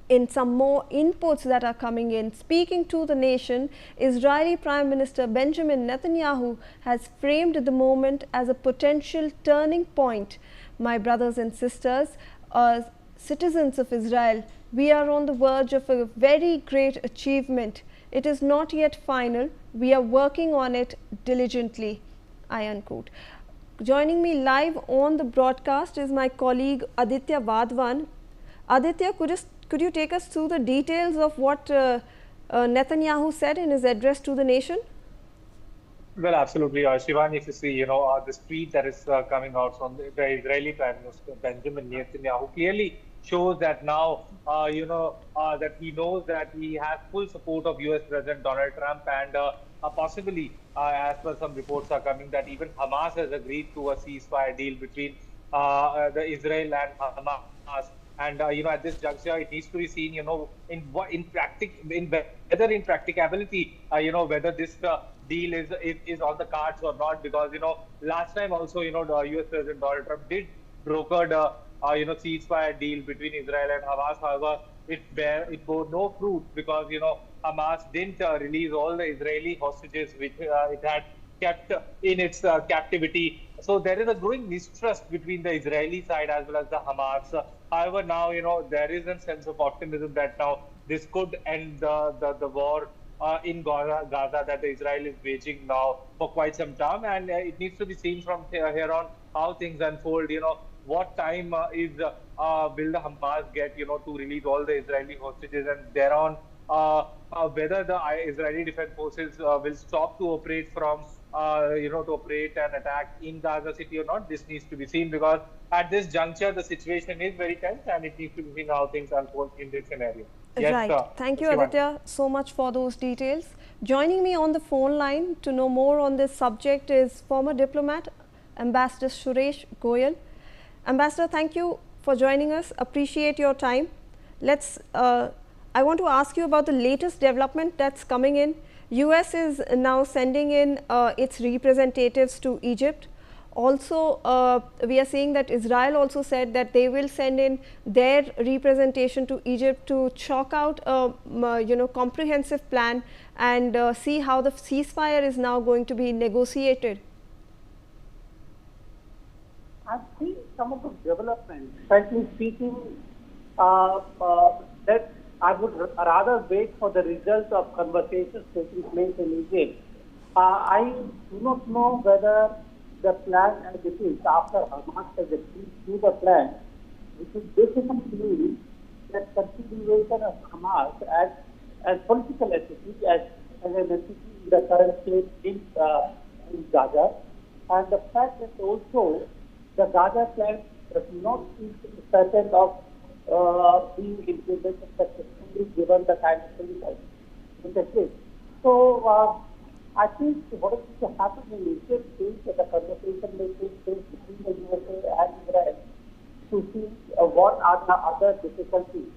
in some more inputs that are coming in. Speaking to the nation, Israeli Prime Minister Benjamin Netanyahu has framed the moment as a potential turning point. My brothers and sisters, citizens of Israel, we are on the verge of a very great achievement. It is not yet final. We are working on it diligently. I unquote. Joining me live on the broadcast is my colleague Aditya Vadwan. Aditya, could you take us through the details of what Netanyahu said in his address to the nation? Well, absolutely, Shivan. If you see, the tweet that is coming out from the Israeli Prime Minister Benjamin Netanyahu clearly shows that now, that he knows that he has full support of U.S. President Donald Trump, and possibly, as per some reports are coming, that even Hamas has agreed to a ceasefire deal between the Israel and Hamas. And at this juncture, it needs to be seen, whether in practicability, whether this deal is on the cards or not. Because last time also, the U.S. President Donald Trump did brokered ceasefire deal between Israel and Hamas. However, it bore no fruit because Hamas didn't release all the Israeli hostages which it had kept in its captivity. So there is a growing mistrust between the Israeli side as well as the Hamas. However, now there is a sense of optimism that now this could end the war in Gaza that Israel is waging now for quite some time, and it needs to be seen from here on how things unfold. What time will the Hamas get to release all the Israeli hostages, and thereon whether the Israeli Defense Forces will stop to operate from to operate and attack in Gaza City or not. This needs to be seen, because at this juncture the situation is very tense, and it needs to be seen how things unfold in this scenario. Yes, right. Thank you, Aditya, so much for those details. Joining me on the phone line to know more on this subject is former diplomat Ambassador Suresh Goel. Ambassador, thank you for joining us. Appreciate your time. I want to ask you about the latest development that's coming in. US is now sending in its representatives to Egypt. Also, we are seeing that Israel also said that they will send in their representation to Egypt to chalk out a comprehensive plan and see how the ceasefire is now going to be negotiated. I think some of the developments, frankly speaking, that I would rather wait for the results of conversations taking place in Egypt. I do not know whether the plan as it is after Hamas has agreed to the plan, which is basically means that continuation of Hamas as political entity, as an entity in the current state in Gaza, and the fact that also the Gaza plan does not seem to be certain of being implemented successfully given the time frame in the case. So I think what is to happen in Egypt is that the conversation may take place between the USA and Israel to see what are the other difficulties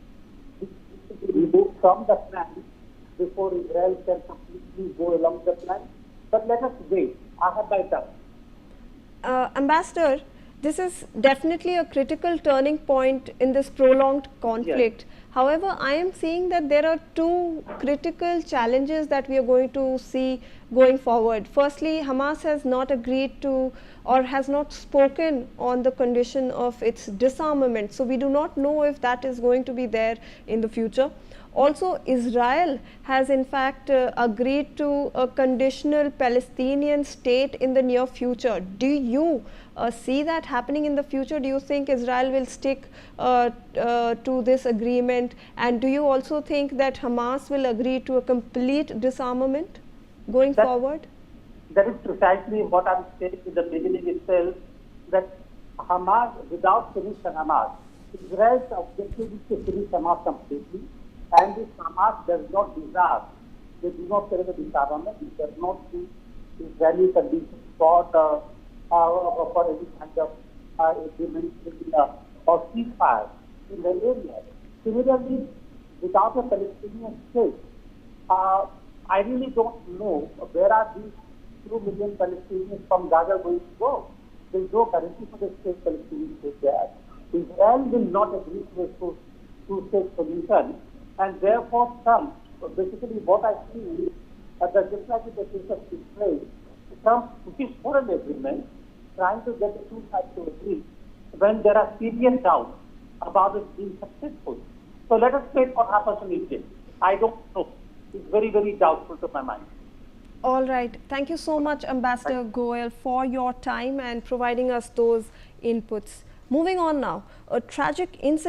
which need to be removed from the plan before Israel can completely go along the plan. But let us wait. I have my doubt. Ambassador, this is definitely a critical turning point in this prolonged conflict. Yes. However, I am seeing that there are two critical challenges that we are going to see going forward. Firstly, Hamas has not agreed to or has not spoken on the condition of its disarmament. So we do not know if that is going to be there in the future. Also, Israel has in fact agreed to a conditional Palestinian state in the near future. Do you see that happening in the future? Do you think Israel will stick to this agreement? And do you also think that Hamas will agree to a complete disarmament going forward? That is precisely what I'm saying in the beginning itself, that Hamas, without finishing Hamas, Israel's objective is to finish Hamas completely. And if Hamas does not disarm, they do not carry the disarmament, it does not see Israeli conditions for any kind of implementation or ceasefire in the area. Similarly, without a Palestinian state, I really don't know where are these 2 million Palestinians from Gaza going to go. There is no guarantee for the state Palestinian state there. Israel will not agree to two-state solution. And therefore, Trump, basically what I see is that just like in the case of Israel, Trump pushes for an agreement, trying to get the two sides to agree when there are serious doubts about it being successful. So let us wait what happens in Egypt. I don't know. It's very, very doubtful to my mind. All right. Thank you so much, Ambassador Goel, for your time and providing us those inputs. Moving on now, a tragic incident